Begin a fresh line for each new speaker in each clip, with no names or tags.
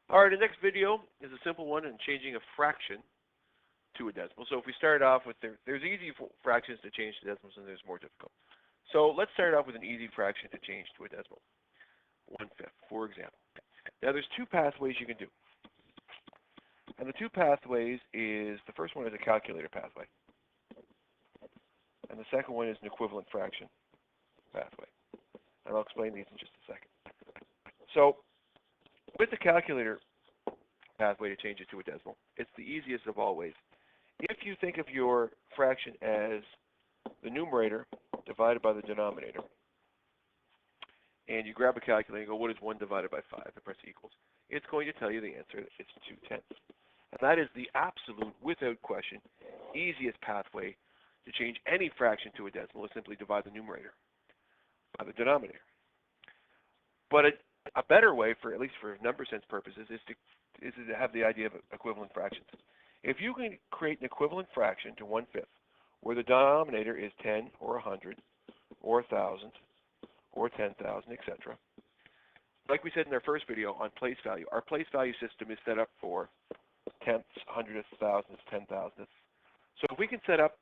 All right, the next video is a simple one in changing a fraction to a decimal. So if we start off with, there's easy fractions to change to decimals and there's more difficult. So let's start off with an easy fraction to change to a decimal. 1/5, for example. Now there's two pathways you can do. And the two pathways is, the first one is a calculator pathway. And the second one is an equivalent fraction pathway. And I'll explain these in just a second. So with the calculator pathway to change it to a decimal, it's the easiest of all ways. If you think of your fraction as the numerator divided by the denominator, and you grab a calculator and go, what is 1 divided by 5? And press equals. It's going to tell you the answer. It's 2/10. And that is the absolute, without question, easiest pathway to change any fraction to a decimal is simply divide the numerator by the denominator. But a better way, for at least for number sense purposes, is to have the idea of equivalent fractions. If you can create an equivalent fraction to 1/5, where the denominator is 10 or 100 or 1,000 or 10,000, etc. Like we said in our first video on place value, our place value system is set up for tenths, hundredths, thousandths, 10,000ths. So if we can set up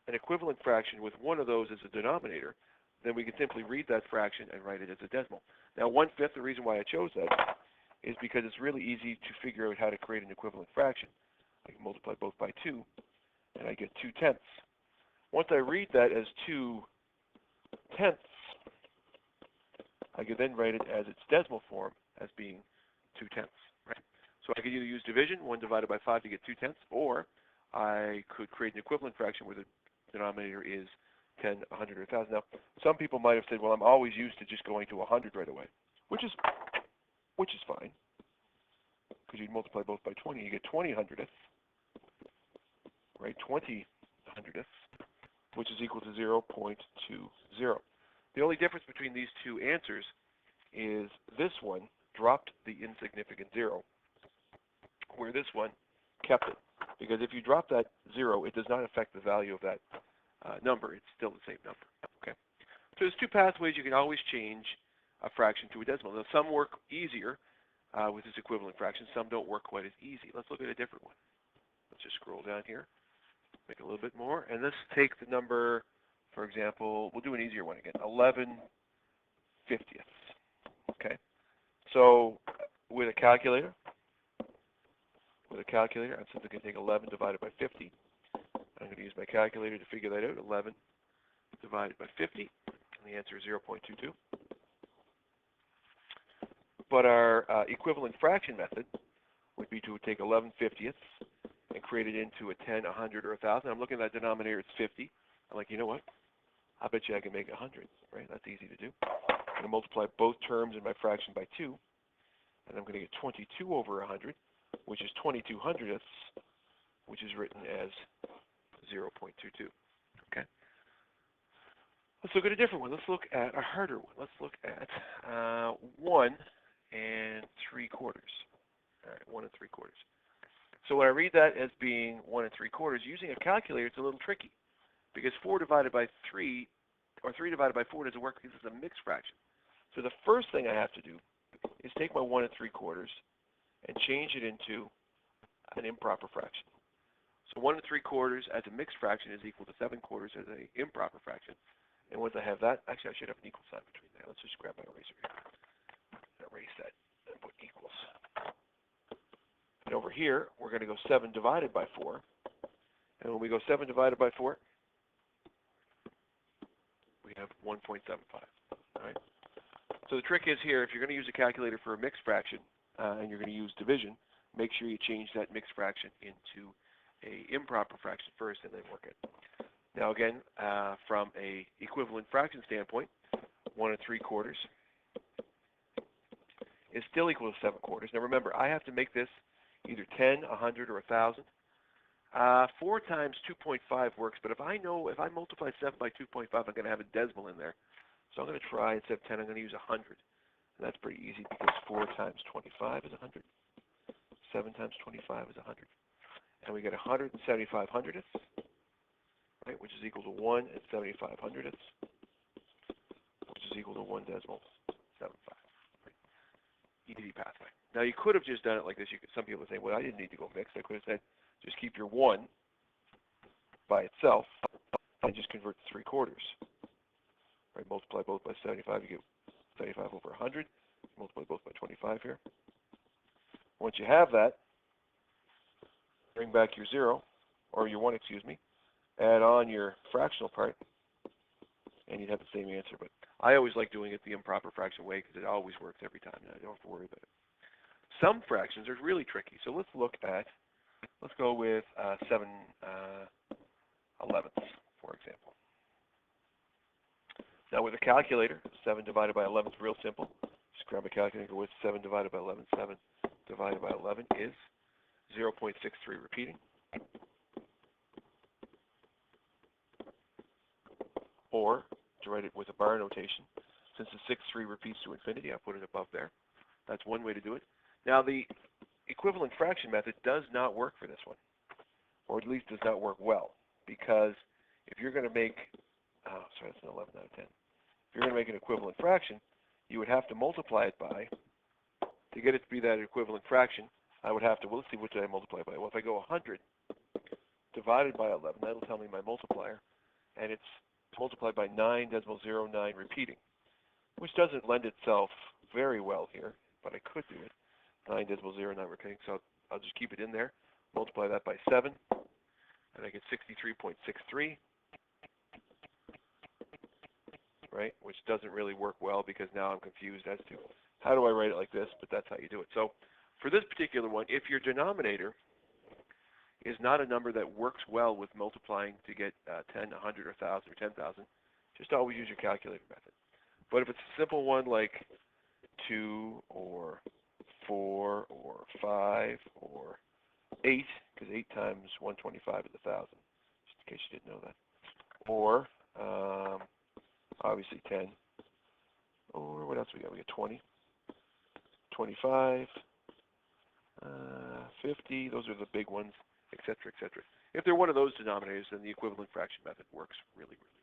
an equivalent fraction with one of those as a denominator, then we can simply read that fraction and write it as a decimal. Now 1/5, the reason why I chose that is because it's really easy to figure out how to create an equivalent fraction. I can multiply both by 2, and I get 2/10. Once I read that as 2/10, I could then write it as its decimal form as being 2/10. Right? So I could either use division, 1 divided by 5 to get 2/10, or I could create an equivalent fraction where the denominator is 10, 100, or 1,000. Now, some people might have said, well, I'm always used to just going to 100 right away, which is fine, because you'd multiply both by 20, you get 20 hundredths, right? 20 hundredths, which is equal to 0.20. The only difference between these two answers is this one dropped the insignificant 0, where this one kept it. Because if you drop that 0, it does not affect the value of that number. It's still the same number. Okay. So there's two pathways you can always change a fraction to a decimal. Now some work easier with this equivalent fraction. Some don't work quite as easy. Let's look at a different one. Let's just scroll down here, make it a little bit more, and let's take the number. For example, we'll do an easier one again, 11/50. Okay, so with a calculator, I'm simply going to take 11 divided by 50. I'm going to use my calculator to figure that out. 11 divided by 50, and the answer is 0.22. But our equivalent fraction method would be to take 11/50ths and create it into a 10, 100, or 1,000. I'm looking at that denominator, it's 50. I'm like, you know what? I bet you I can make 100, right? That's easy to do. I'm going to multiply both terms in my fraction by 2, and I'm going to get 22 over 100, which is 22 hundredths, which is written as 0.22. Okay? Let's look at a different one. Let's look at a harder one. Let's look at 1 3/4. All right, 1 3/4. So when I read that as being 1 3/4, using a calculator, it's a little tricky. Because 4 divided by 3, or 3 divided by 4 doesn't work because it's a mixed fraction. So the first thing I have to do is take my 1 3/4 and change it into an improper fraction. So 1 3/4 as a mixed fraction is equal to 7/4 as an improper fraction. And once I have that, actually I should have an equal sign between there. Let's just grab my eraser here. Erase that and put equals. And over here, we're going to go 7 divided by 4. And when we go 7 divided by 4, we have 1.75. All right. So the trick is here, if you're going to use a calculator for a mixed fraction and you're going to use division, make sure you change that mixed fraction into a improper fraction first and then work it. Now again, from a equivalent fraction standpoint, 1 3/4 is still equal to 7/4. Now remember, I have to make this either 10, 100, or 1,000. 4 times 2.5 works, but if I multiply 7 by 2.5, I'm going to have a decimal in there. So I'm going to try, instead of 10, I'm going to use 100. And that's pretty easy because 4 times 25 is 100. 7 times 25 is 100. And we get 175 hundredths, right, which is equal to 1 75 hundredths, which is equal to 1.75. Right? easy pathway. Now you could have just done it like this. Some people say, well, I didn't need to go mixed. I could have said, just keep your 1 by itself and just convert to 3/4. Right? Multiply both by 75, you get 75 over 100. Multiply both by 25 here. Once you have that, bring back your 0, or your 1, excuse me, add on your fractional part, and you'd have the same answer. But I always like doing it the improper fraction way because it always works every time, and I don't have to worry about it. Some fractions are really tricky, so let's go with 7/11ths, for example. Now with a calculator, 7 divided by 11 is real simple. Just grab a calculator and go with 7 divided by 11. 7 divided by 11 is 0.63 repeating. Or, to write it with a bar notation, since the 6-3 repeats to infinity, I put it above there. That's one way to do it. Now the equivalent fraction method does not work for this one, or at least does not work well, because if you're going to make, that's an 11 out of 10. If you're going to make an equivalent fraction, you would have to multiply it by, to get it to be that equivalent fraction, I would have to, well, let's see, what did I multiply by? Well, if I go 100 divided by 11, that'll tell me my multiplier, and it's multiplied by 9.09 repeating, which doesn't lend itself very well here, but I could do it. 9.09 repeating, so I'll just keep it in there, multiply that by 7, and I get 63.63, right, which doesn't really work well because now I'm confused as to how do I write it like this, but that's how you do it. So for this particular one, if your denominator is not a number that works well with multiplying to get 10, 100, or 1,000, or 10,000, just always use your calculator method. But if it's a simple one like 2, or 4, or 5, or 8, because 8 times 125 is 1,000, just in case you didn't know that, or obviously 10, or what else we got? We got 20, 25, 50, those are the big ones, etc., etc. If they're one of those denominators, then the equivalent fraction method works really, really well.